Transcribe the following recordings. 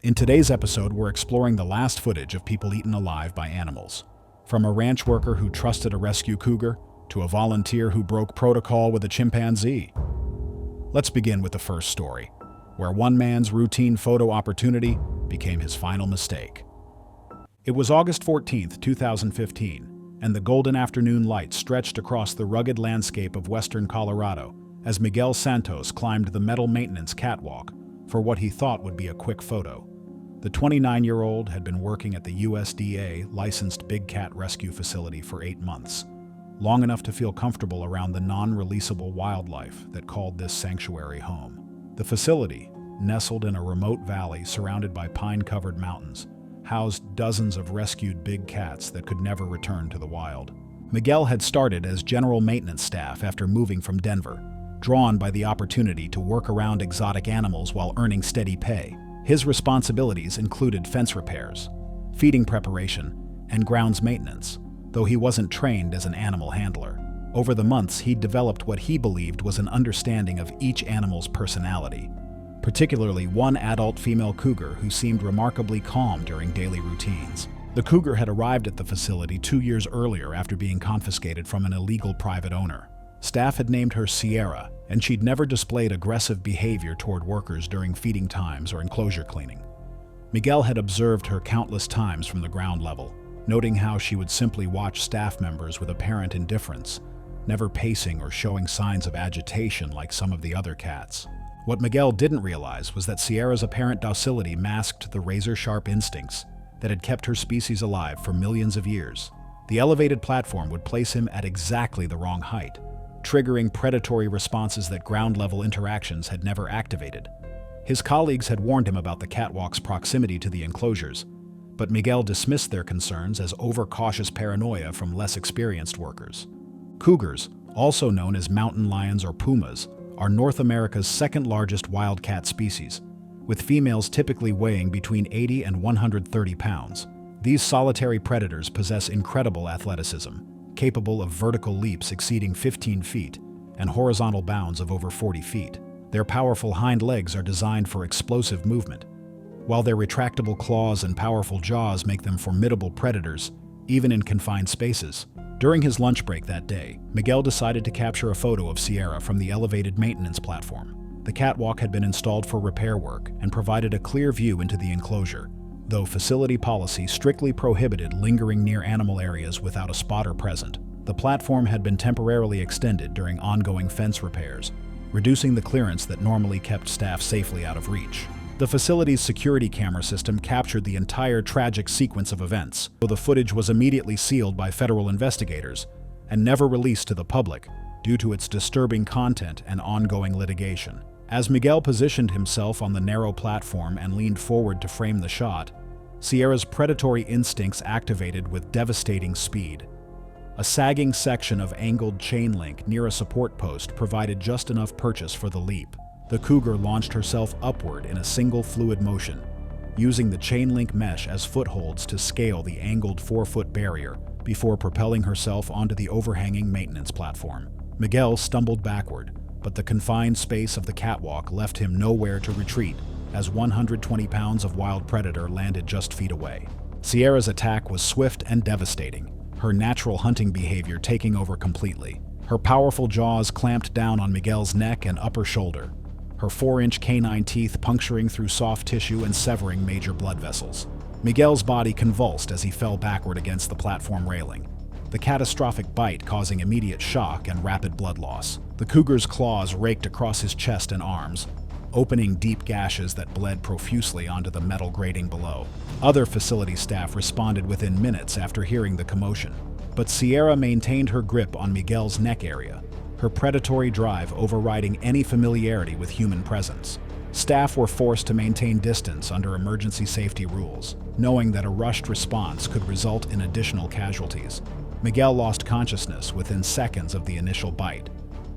In today's episode, we're exploring the last footage of people eaten alive by animals. From a ranch worker who trusted a rescue cougar, to a volunteer who broke protocol with a chimpanzee. Let's begin with the first story, where one man's routine photo opportunity became his final mistake. It was August 14th, 2015, and the golden afternoon light stretched across the rugged landscape of western Colorado as Miguel Santos climbed the metal maintenance catwalk for what he thought would be a quick photo. The 29-year-old had been working at the USDA-licensed big cat rescue facility for 8 months, long enough to feel comfortable around the non-releasable wildlife that called this sanctuary home. The facility, nestled in a remote valley surrounded by pine-covered mountains, housed dozens of rescued big cats that could never return to the wild. Miguel had started as general maintenance staff after moving from Denver, drawn by the opportunity to work around exotic animals while earning steady pay. His responsibilities included fence repairs, feeding preparation, and grounds maintenance, though he wasn't trained as an animal handler. Over the months, he'd developed what he believed was an understanding of each animal's personality, particularly one adult female cougar who seemed remarkably calm during daily routines. The cougar had arrived at the facility 2 years earlier after being confiscated from an illegal private owner. Staff had named her Sierra, and she'd never displayed aggressive behavior toward workers during feeding times or enclosure cleaning. Miguel had observed her countless times from the ground level, noting how she would simply watch staff members with apparent indifference, never pacing or showing signs of agitation like some of the other cats. What Miguel didn't realize was that Sierra's apparent docility masked the razor-sharp instincts that had kept her species alive for millions of years. The elevated platform would place him at exactly the wrong height, triggering predatory responses that ground-level interactions had never activated. His colleagues had warned him about the catwalk's proximity to the enclosures, but Miguel dismissed their concerns as overcautious paranoia from less experienced workers. Cougars, also known as mountain lions or pumas, are North America's second-largest wildcat species, with females typically weighing between 80 and 130 pounds. These solitary predators possess incredible athleticism, capable of vertical leaps exceeding 15 feet and horizontal bounds of over 40 feet. Their powerful hind legs are designed for explosive movement, while their retractable claws and powerful jaws make them formidable predators, even in confined spaces. During his lunch break that day, Miguel decided to capture a photo of Sierra from the elevated maintenance platform. The catwalk had been installed for repair work and provided a clear view into the enclosure, though facility policy strictly prohibited lingering near animal areas without a spotter present. The platform had been temporarily extended during ongoing fence repairs, reducing the clearance that normally kept staff safely out of reach. The facility's security camera system captured the entire tragic sequence of events, though the footage was immediately sealed by federal investigators and never released to the public due to its disturbing content and ongoing litigation. As Miguel positioned himself on the narrow platform and leaned forward to frame the shot, Sierra's predatory instincts activated with devastating speed. A sagging section of angled chain link near a support post provided just enough purchase for the leap. The cougar launched herself upward in a single fluid motion, using the chain link mesh as footholds to scale the angled 4-foot barrier before propelling herself onto the overhanging maintenance platform. Miguel stumbled backward, but the confined space of the catwalk left him nowhere to retreat as 120 pounds of wild predator landed just feet away. Sierra's attack was swift and devastating, her natural hunting behavior taking over completely. Her powerful jaws clamped down on Miguel's neck and upper shoulder, her 4-inch canine teeth puncturing through soft tissue and severing major blood vessels. Miguel's body convulsed as he fell backward against the platform railing, the catastrophic bite causing immediate shock and rapid blood loss. The cougar's claws raked across his chest and arms, opening deep gashes that bled profusely onto the metal grating below. Other facility staff responded within minutes after hearing the commotion, but Sierra maintained her grip on Miguel's neck area, her predatory drive overriding any familiarity with human presence. Staff were forced to maintain distance under emergency safety rules, knowing that a rushed response could result in additional casualties. Miguel lost consciousness within seconds of the initial bite,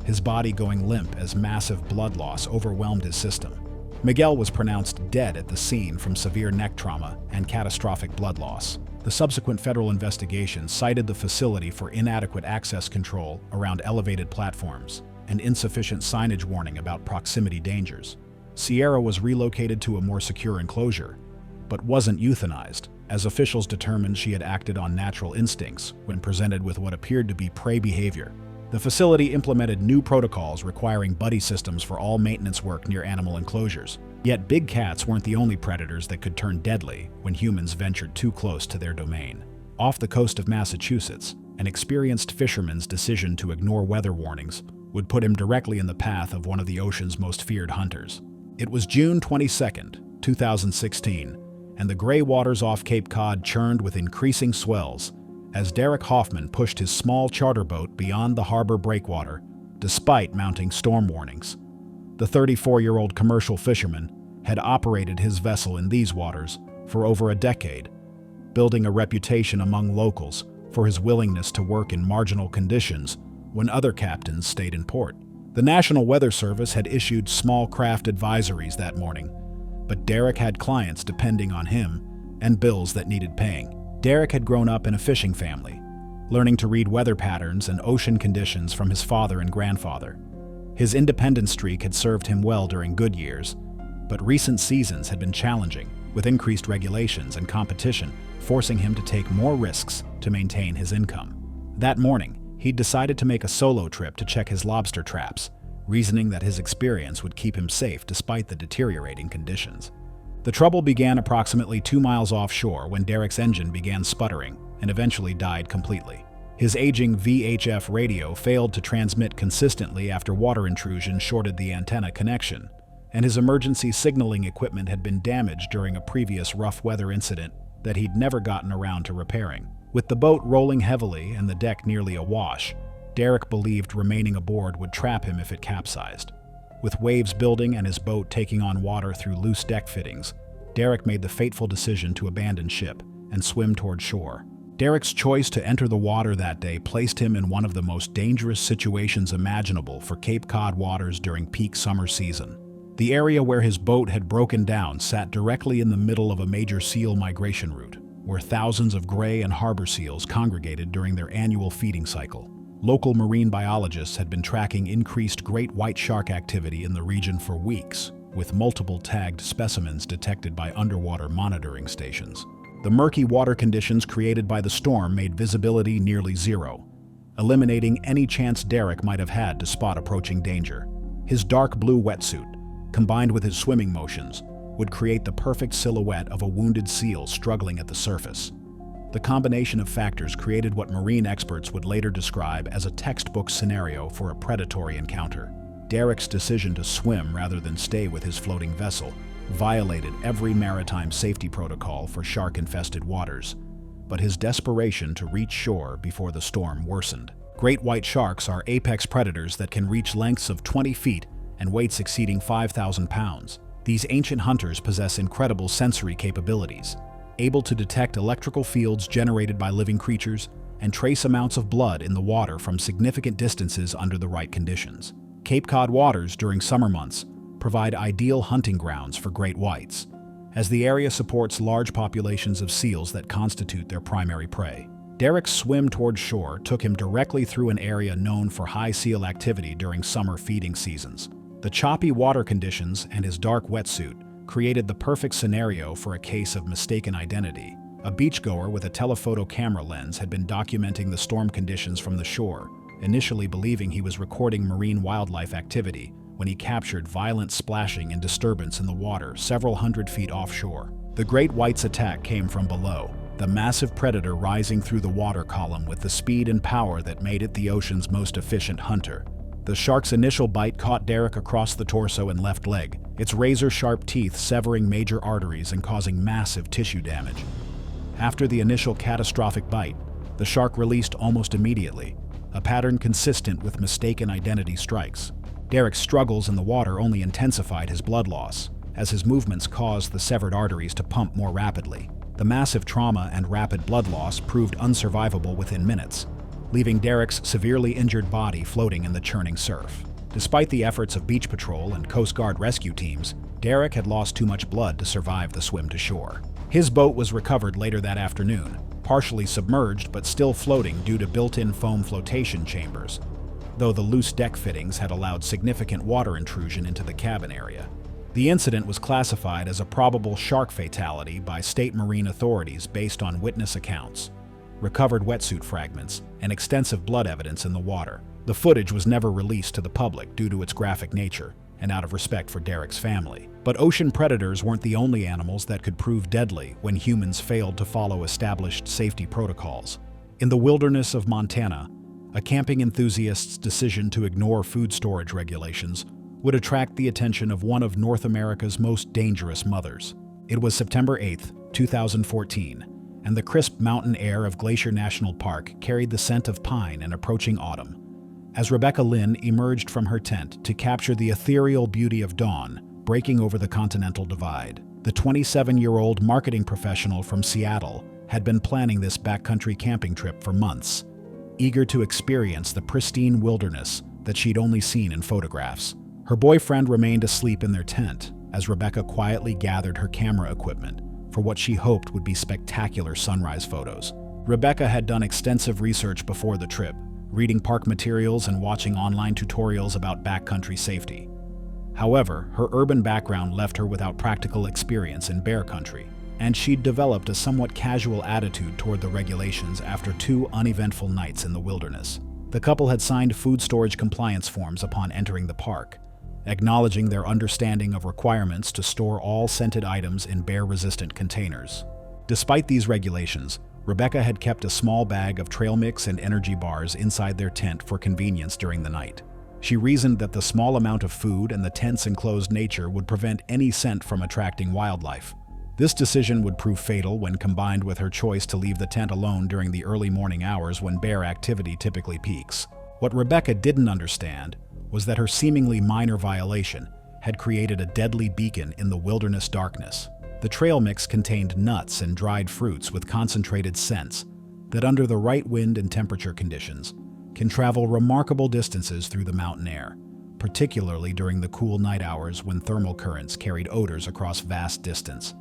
his body going limp as massive blood loss overwhelmed his system. Miguel was pronounced dead at the scene from severe neck trauma and catastrophic blood loss. The subsequent federal investigation cited the facility for inadequate access control around elevated platforms and insufficient signage warning about proximity dangers. Sierra was relocated to a more secure enclosure, but wasn't euthanized, as officials determined she had acted on natural instincts when presented with what appeared to be prey behavior. The facility implemented new protocols requiring buddy systems for all maintenance work near animal enclosures. Yet big cats weren't the only predators that could turn deadly when humans ventured too close to their domain. Off the coast of Massachusetts, an experienced fisherman's decision to ignore weather warnings would put him directly in the path of one of the ocean's most feared hunters. It was June 22, 2016, and the gray waters off Cape Cod churned with increasing swells as Derek Hoffman pushed his small charter boat beyond the harbor breakwater, despite mounting storm warnings. The 34-year-old commercial fisherman had operated his vessel in these waters for over a decade, building a reputation among locals for his willingness to work in marginal conditions when other captains stayed in port. The National Weather Service had issued small craft advisories that morning, but Derek had clients depending on him and bills that needed paying. Derek had grown up in a fishing family, learning to read weather patterns and ocean conditions from his father and grandfather. His independent streak had served him well during good years, but recent seasons had been challenging, with increased regulations and competition forcing him to take more risks to maintain his income. That morning, he decided to make a solo trip to check his lobster traps, reasoning that his experience would keep him safe despite the deteriorating conditions. The trouble began approximately 2 miles offshore when Derek's engine began sputtering and eventually died completely. His aging VHF radio failed to transmit consistently after water intrusion shorted the antenna connection, and his emergency signaling equipment had been damaged during a previous rough weather incident that he'd never gotten around to repairing. With the boat rolling heavily and the deck nearly awash, Derek believed remaining aboard would trap him if it capsized. With waves building and his boat taking on water through loose deck fittings, Derek made the fateful decision to abandon ship and swim toward shore. Derek's choice to enter the water that day placed him in one of the most dangerous situations imaginable for Cape Cod waters during peak summer season. The area where his boat had broken down sat directly in the middle of a major seal migration route, where thousands of gray and harbor seals congregated during their annual feeding cycle. Local marine biologists had been tracking increased great white shark activity in the region for weeks, with multiple tagged specimens detected by underwater monitoring stations. The murky water conditions created by the storm made visibility nearly zero, eliminating any chance Derek might have had to spot approaching danger. His dark blue wetsuit, combined with his swimming motions, would create the perfect silhouette of a wounded seal struggling at the surface. The combination of factors created what marine experts would later describe as a textbook scenario for a predatory encounter. Derek's decision to swim rather than stay with his floating vessel violated every maritime safety protocol for shark-infested waters, but his desperation to reach shore before the storm worsened. Great white sharks are apex predators that can reach lengths of 20 feet and weights exceeding 5,000 pounds. These ancient hunters possess incredible sensory capabilities, able to detect electrical fields generated by living creatures and trace amounts of blood in the water from significant distances under the right conditions. Cape Cod waters during summer months provide ideal hunting grounds for great whites, as the area supports large populations of seals that constitute their primary prey. Derek's swim toward shore took him directly through an area known for high seal activity during summer feeding seasons. The choppy water conditions and his dark wetsuit created the perfect scenario for a case of mistaken identity. A beachgoer with a telephoto camera lens had been documenting the storm conditions from the shore, initially believing he was recording marine wildlife activity when he captured violent splashing and disturbance in the water several hundred feet offshore. The great white's attack came from below, the massive predator rising through the water column with the speed and power that made it the ocean's most efficient hunter. The shark's initial bite caught Derek across the torso and left leg, its razor-sharp teeth severing major arteries and causing massive tissue damage. After the initial catastrophic bite, the shark released almost immediately, a pattern consistent with mistaken identity strikes. Derek's struggles in the water only intensified his blood loss, as his movements caused the severed arteries to pump more rapidly. The massive trauma and rapid blood loss proved unsurvivable within minutes, leaving Derek's severely injured body floating in the churning surf. Despite the efforts of beach patrol and Coast Guard rescue teams, Derek had lost too much blood to survive the swim to shore. His boat was recovered later that afternoon, partially submerged but still floating due to built-in foam flotation chambers, though the loose deck fittings had allowed significant water intrusion into the cabin area. The incident was classified as a probable shark fatality by state marine authorities based on witness accounts, recovered wetsuit fragments, and extensive blood evidence in the water. The footage was never released to the public due to its graphic nature and out of respect for Derek's family. But ocean predators weren't the only animals that could prove deadly when humans failed to follow established safety protocols. In the wilderness of Montana, a camping enthusiast's decision to ignore food storage regulations would attract the attention of one of North America's most dangerous mothers. It was September 8, 2014, and the crisp mountain air of Glacier National Park carried the scent of pine and approaching autumn. As Rebecca Lynn emerged from her tent to capture the ethereal beauty of dawn breaking over the Continental Divide, the 27-year-old marketing professional from Seattle had been planning this backcountry camping trip for months, eager to experience the pristine wilderness that she'd only seen in photographs. Her boyfriend remained asleep in their tent as Rebecca quietly gathered her camera equipment for what she hoped would be spectacular sunrise photos. Rebecca had done extensive research before the trip, reading park materials and watching online tutorials about backcountry safety. However, her urban background left her without practical experience in bear country, and she'd developed a somewhat casual attitude toward the regulations after 2 uneventful nights in the wilderness. The couple had signed food storage compliance forms upon entering the park, acknowledging their understanding of requirements to store all scented items in bear-resistant containers. Despite these regulations, Rebecca had kept a small bag of trail mix and energy bars inside their tent for convenience during the night. She reasoned that the small amount of food and the tent's enclosed nature would prevent any scent from attracting wildlife. This decision would prove fatal when combined with her choice to leave the tent alone during the early morning hours when bear activity typically peaks. What Rebecca didn't understand was that her seemingly minor violation had created a deadly beacon in the wilderness darkness. The trail mix contained nuts and dried fruits with concentrated scents that, under the right wind and temperature conditions, can travel remarkable distances through the mountain air, particularly during the cool night hours when thermal currents carried odors across vast distance.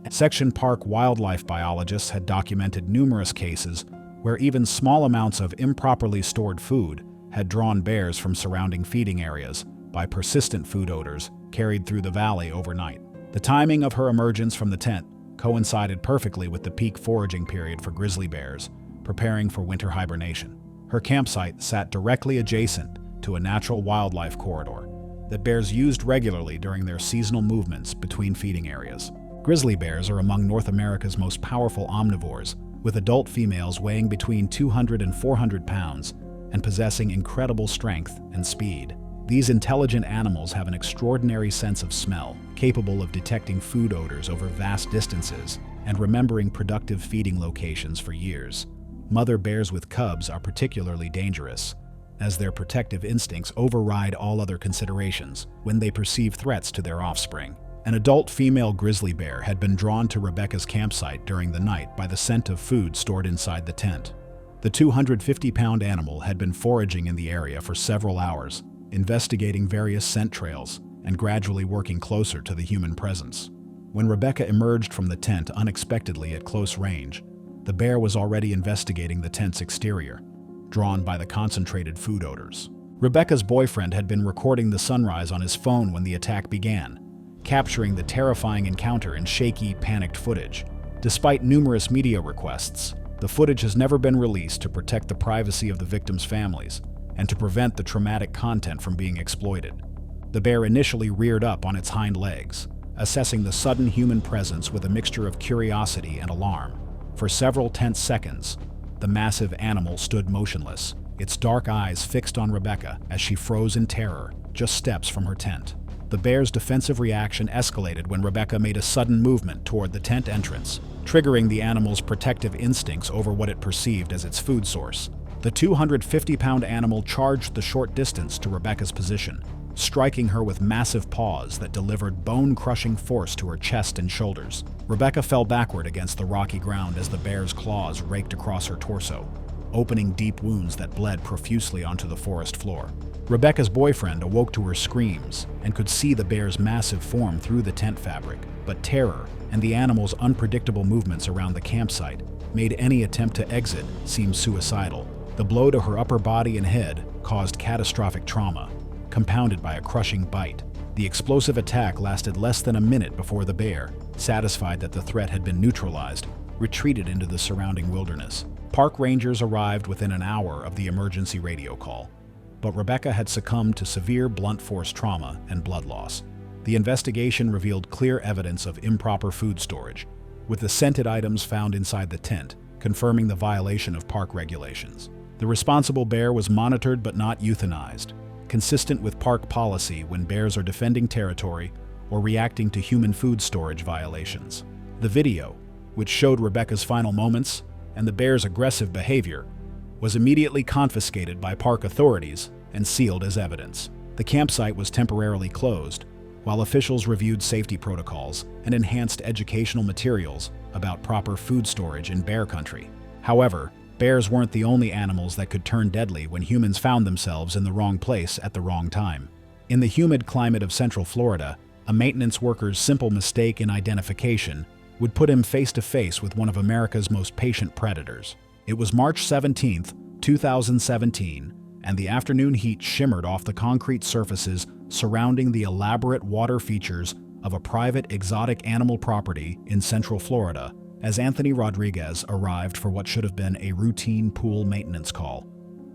Section Park wildlife biologists had documented numerous cases where even small amounts of improperly stored food had drawn bears from surrounding feeding areas by persistent food odors carried through the valley overnight. The timing of her emergence from the tent coincided perfectly with the peak foraging period for grizzly bears, preparing for winter hibernation. Her campsite sat directly adjacent to a natural wildlife corridor that bears used regularly during their seasonal movements between feeding areas. Grizzly bears are among North America's most powerful omnivores, with adult females weighing between 200 and 400 pounds and possessing incredible strength and speed. These intelligent animals have an extraordinary sense of smell, capable of detecting food odors over vast distances and remembering productive feeding locations for years. Mother bears with cubs are particularly dangerous, as their protective instincts override all other considerations when they perceive threats to their offspring. An adult female grizzly bear had been drawn to Rebecca's campsite during the night by the scent of food stored inside the tent. The 250-pound animal had been foraging in the area for several hours, investigating various scent trails and gradually working closer to the human presence. When Rebecca emerged from the tent unexpectedly at close range, the bear was already investigating the tent's exterior, drawn by the concentrated food odors. Rebecca's boyfriend had been recording the sunrise on his phone when the attack began, capturing the terrifying encounter in shaky, panicked footage. Despite numerous media requests, the footage has never been released to protect the privacy of the victims' families and to prevent the traumatic content from being exploited. The bear initially reared up on its hind legs, assessing the sudden human presence with a mixture of curiosity and alarm. For several tense seconds, the massive animal stood motionless, its dark eyes fixed on Rebecca as she froze in terror just steps from her tent. The bear's defensive reaction escalated when Rebecca made a sudden movement toward the tent entrance, triggering the animal's protective instincts over what it perceived as its food source. The 250-pound animal charged the short distance to Rebecca's position, striking her with massive paws that delivered bone-crushing force to her chest and shoulders. Rebecca fell backward against the rocky ground as the bear's claws raked across her torso, opening deep wounds that bled profusely onto the forest floor. Rebecca's boyfriend awoke to her screams and could see the bear's massive form through the tent fabric, but terror and the animal's unpredictable movements around the campsite made any attempt to exit seem suicidal. The blow to her upper body and head caused catastrophic trauma, compounded by a crushing bite The explosive attack lasted less than a minute before the bear, satisfied that the threat had been neutralized, retreated into the surrounding wilderness. Park rangers arrived within an hour of the emergency radio call, but Rebecca had succumbed to severe blunt force trauma and blood loss. The investigation revealed clear evidence of improper food storage, with the scented items found inside the tent, confirming the violation of park regulations. The responsible bear was monitored but not euthanized, consistent with park policy when bears are defending territory or reacting to human food storage violations. The video, which showed Rebecca's final moments and the bear's aggressive behavior, was immediately confiscated by park authorities and sealed as evidence. The campsite was temporarily closed, while officials reviewed safety protocols and enhanced educational materials about proper food storage in bear country. However, bears weren't the only animals that could turn deadly when humans found themselves in the wrong place at the wrong time. In the humid climate of Central Florida, a maintenance worker's simple mistake in identification would put him face to face with one of America's most patient predators. It was March 17, 2017, and the afternoon heat shimmered off the concrete surfaces surrounding the elaborate water features of a private exotic animal property in Central Florida as Anthony Rodriguez arrived for what should have been a routine pool maintenance call.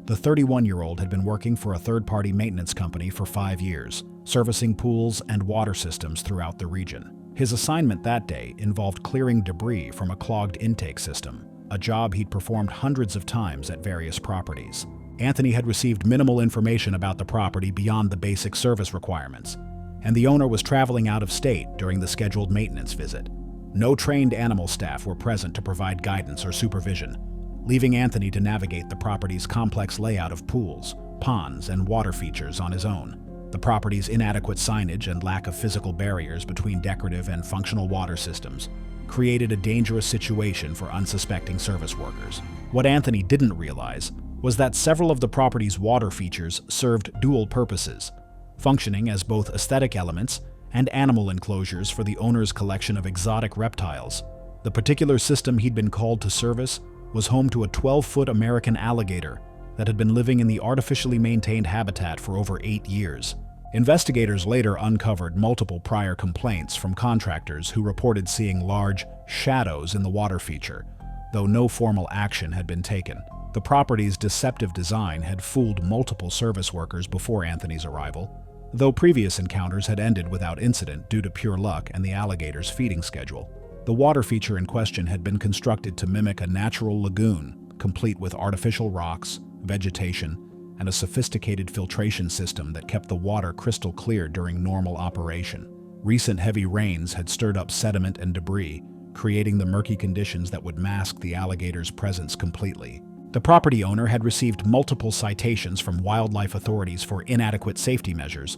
The 31-year-old had been working for a third-party maintenance company for 5 years, servicing pools and water systems throughout the region. His assignment that day involved clearing debris from a clogged intake system, a job he'd performed hundreds of times at various properties. Anthony had received minimal information about the property beyond the basic service requirements, and the owner was traveling out of state during the scheduled maintenance visit. No trained animal staff were present to provide guidance or supervision, leaving Anthony to navigate the property's complex layout of pools, ponds, and water features on his own. The property's inadequate signage and lack of physical barriers between decorative and functional water systems created a dangerous situation for unsuspecting service workers. What Anthony didn't realize was that several of the property's water features served dual purposes, functioning as both aesthetic elements and animal enclosures for the owner's collection of exotic reptiles. The particular system he'd been called to service was home to a 12-foot American alligator that had been living in the artificially maintained habitat for over 8 years. Investigators later uncovered multiple prior complaints from contractors who reported seeing large shadows in the water feature, though no formal action had been taken. The property's deceptive design had fooled multiple service workers before Anthony's arrival, though previous encounters had ended without incident due to pure luck and the alligator's feeding schedule. The water feature in question had been constructed to mimic a natural lagoon, complete with artificial rocks, vegetation, and a sophisticated filtration system that kept the water crystal clear during normal operation. Recent heavy rains had stirred up sediment and debris, creating the murky conditions that would mask the alligator's presence completely. The property owner had received multiple citations from wildlife authorities for inadequate safety measures,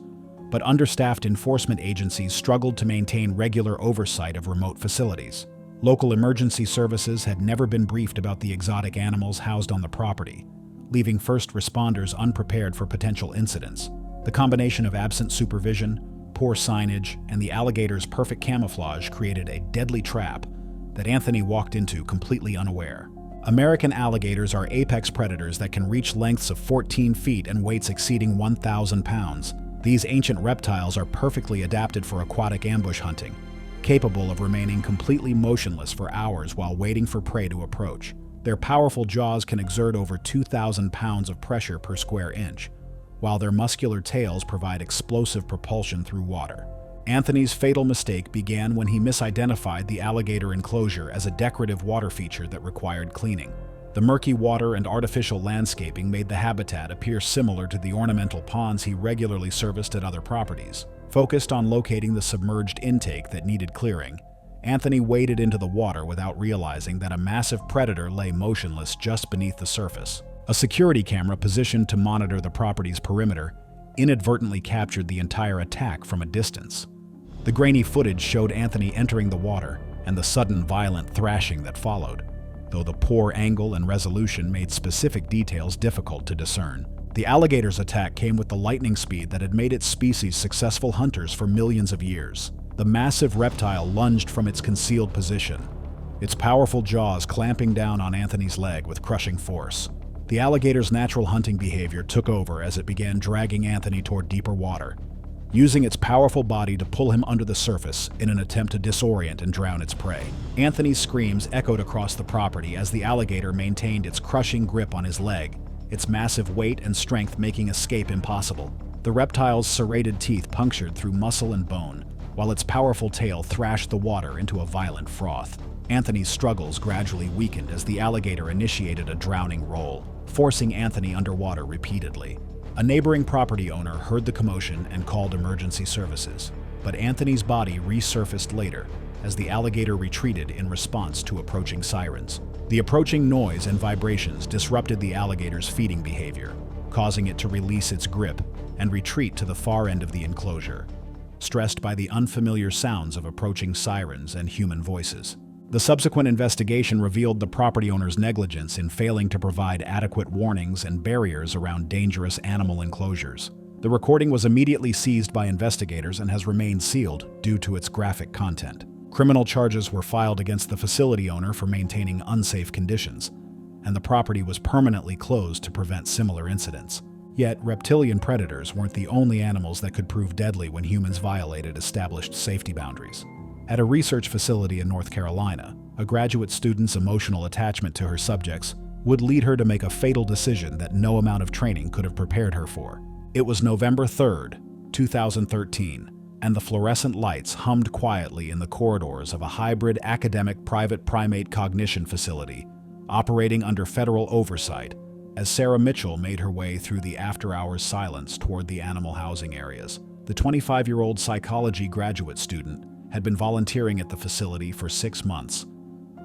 but understaffed enforcement agencies struggled to maintain regular oversight of remote facilities. Local emergency services had never been briefed about the exotic animals housed on the property, leaving first responders unprepared for potential incidents. The combination of absent supervision, poor signage, and the alligator's perfect camouflage created a deadly trap that Anthony walked into completely unaware. American alligators are apex predators that can reach lengths of 14 feet and weights exceeding 1,000 pounds. These ancient reptiles are perfectly adapted for aquatic ambush hunting, capable of remaining completely motionless for hours while waiting for prey to approach. Their powerful jaws can exert over 2,000 pounds of pressure per square inch, while their muscular tails provide explosive propulsion through water. Anthony's fatal mistake began when he misidentified the alligator enclosure as a decorative water feature that required cleaning. The murky water and artificial landscaping made the habitat appear similar to the ornamental ponds he regularly serviced at other properties. Focused on locating the submerged intake that needed clearing, Anthony waded into the water without realizing that a massive predator lay motionless just beneath the surface. A security camera positioned to monitor the property's perimeter inadvertently captured the entire attack from a distance. The grainy footage showed Anthony entering the water and the sudden violent thrashing that followed, though the poor angle and resolution made specific details difficult to discern. The alligator's attack came with the lightning speed that had made its species successful hunters for millions of years. The massive reptile lunged from its concealed position, its powerful jaws clamping down on Anthony's leg with crushing force. The alligator's natural hunting behavior took over as it began dragging Anthony toward deeper water, using its powerful body to pull him under the surface in an attempt to disorient and drown its prey. Anthony's screams echoed across the property as the alligator maintained its crushing grip on his leg, its massive weight and strength making escape impossible. The reptile's serrated teeth punctured through muscle and bone, while its powerful tail thrashed the water into a violent froth. Anthony's struggles gradually weakened as the alligator initiated a drowning roll, forcing Anthony underwater repeatedly. A neighboring property owner heard the commotion and called emergency services, but Anthony's body resurfaced later as the alligator retreated in response to approaching sirens. The approaching noise and vibrations disrupted the alligator's feeding behavior, causing it to release its grip and retreat to the far end of the enclosure, stressed by the unfamiliar sounds of approaching sirens and human voices. The subsequent investigation revealed the property owner's negligence in failing to provide adequate warnings and barriers around dangerous animal enclosures. The recording was immediately seized by investigators and has remained sealed due to its graphic content. Criminal charges were filed against the facility owner for maintaining unsafe conditions, and the property was permanently closed to prevent similar incidents. Yet, reptilian predators weren't the only animals that could prove deadly when humans violated established safety boundaries. At a research facility in North Carolina, a graduate student's emotional attachment to her subjects would lead her to make a fatal decision that no amount of training could have prepared her for. It was November 3rd, 2013, and the fluorescent lights hummed quietly in the corridors of a hybrid academic private primate cognition facility operating under federal oversight as Sarah Mitchell made her way through the after-hours silence toward the animal housing areas. The 25-year-old psychology graduate student had been volunteering at the facility for 6 months,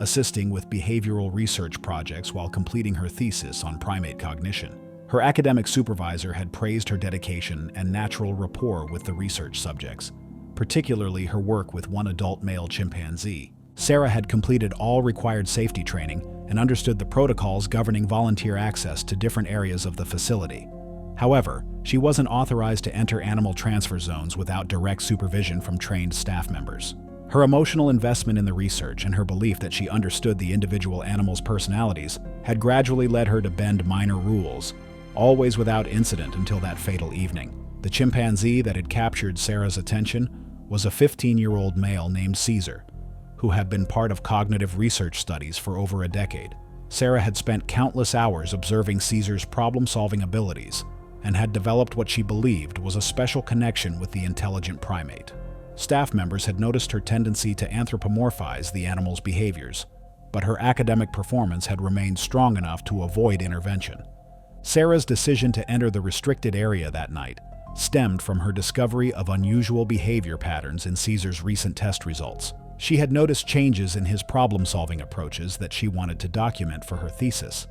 assisting with behavioral research projects while completing her thesis on primate cognition. Her academic supervisor had praised her dedication and natural rapport with the research subjects, particularly her work with one adult male chimpanzee. Sarah had completed all required safety training and understood the protocols governing volunteer access to different areas of the facility. However, she wasn't authorized to enter animal transfer zones without direct supervision from trained staff members. Her emotional investment in the research and her belief that she understood the individual animals' personalities had gradually led her to bend minor rules, always without incident until that fatal evening. The chimpanzee that had captured Sarah's attention was a 15-year-old male named Caesar, who had been part of cognitive research studies for over a decade. Sarah had spent countless hours observing Caesar's problem-solving abilities and had developed what she believed was a special connection with the intelligent primate. Staff members had noticed her tendency to anthropomorphize the animal's behaviors, but her academic performance had remained strong enough to avoid intervention. Sarah's decision to enter the restricted area that night stemmed from her discovery of unusual behavior patterns in Caesar's recent test results. She had noticed changes in his problem-solving approaches that she wanted to document for her thesis,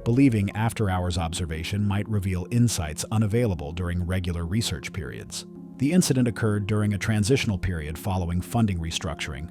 believing after-hours observation might reveal insights unavailable during regular research periods. The incident occurred during a transitional period following funding restructuring,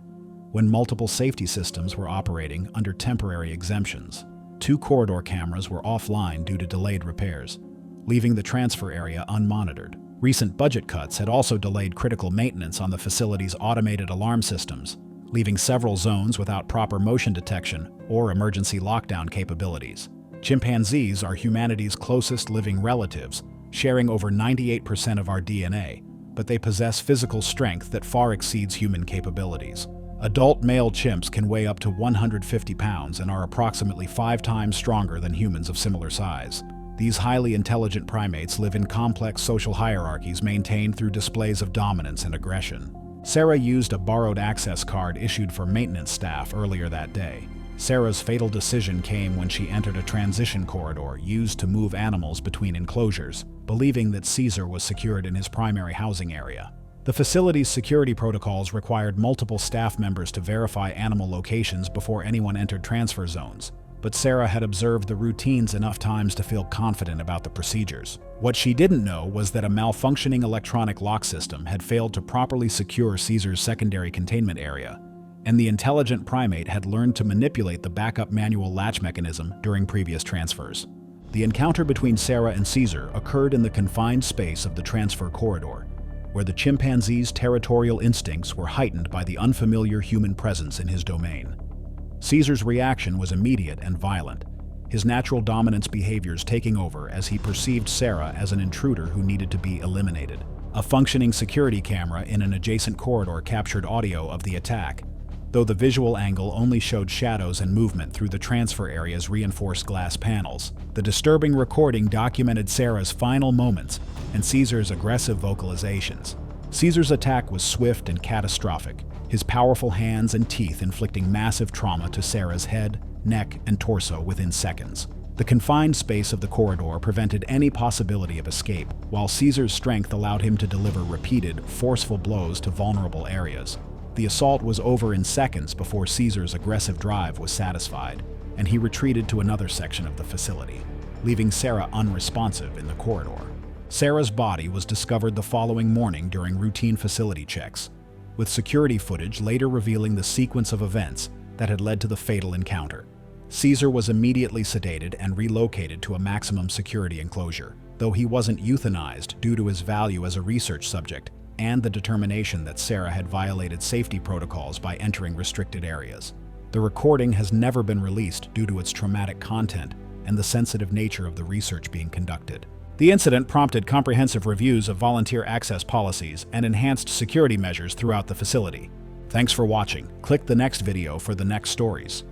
when multiple safety systems were operating under temporary exemptions. 2 corridor cameras were offline due to delayed repairs, leaving the transfer area unmonitored. Recent budget cuts had also delayed critical maintenance on the facility's automated alarm systems, leaving several zones without proper motion detection or emergency lockdown capabilities. Chimpanzees are humanity's closest living relatives, sharing over 98% of our DNA, but they possess physical strength that far exceeds human capabilities. Adult male chimps can weigh up to 150 pounds and are approximately 5 times stronger than humans of similar size. These highly intelligent primates live in complex social hierarchies maintained through displays of dominance and aggression. Sarah used a borrowed access card issued for maintenance staff earlier that day. Sarah's fatal decision came when she entered a transition corridor used to move animals between enclosures, believing that Caesar was secured in his primary housing area. The facility's security protocols required multiple staff members to verify animal locations before anyone entered transfer zones, but Sarah had observed the routines enough times to feel confident about the procedures. What she didn't know was that a malfunctioning electronic lock system had failed to properly secure Caesar's secondary containment area, and the intelligent primate had learned to manipulate the backup manual latch mechanism during previous transfers. The encounter between Sarah and Caesar occurred in the confined space of the transfer corridor, where the chimpanzee's territorial instincts were heightened by the unfamiliar human presence in his domain. Caesar's reaction was immediate and violent, his natural dominance behaviors taking over as he perceived Sarah as an intruder who needed to be eliminated. A functioning security camera in an adjacent corridor captured audio of the attack, though the visual angle only showed shadows and movement through the transfer area's reinforced glass panels. The disturbing recording documented Sarah's final moments and Caesar's aggressive vocalizations. Caesar's attack was swift and catastrophic, his powerful hands and teeth inflicting massive trauma to Sarah's head, neck, and torso within seconds. The confined space of the corridor prevented any possibility of escape, while Caesar's strength allowed him to deliver repeated, forceful blows to vulnerable areas. The assault was over in seconds before Caesar's aggressive drive was satisfied, and he retreated to another section of the facility, leaving Sarah unresponsive in the corridor. Sarah's body was discovered the following morning during routine facility checks, with security footage later revealing the sequence of events that had led to the fatal encounter. Caesar was immediately sedated and relocated to a maximum security enclosure, though he wasn't euthanized due to his value as a research subject and the determination that Sarah had violated safety protocols by entering restricted areas. The recording has never been released due to its traumatic content and the sensitive nature of the research being conducted. The incident prompted comprehensive reviews of volunteer access policies and enhanced security measures throughout the facility. Thanks for watching. Click the next video for the next stories.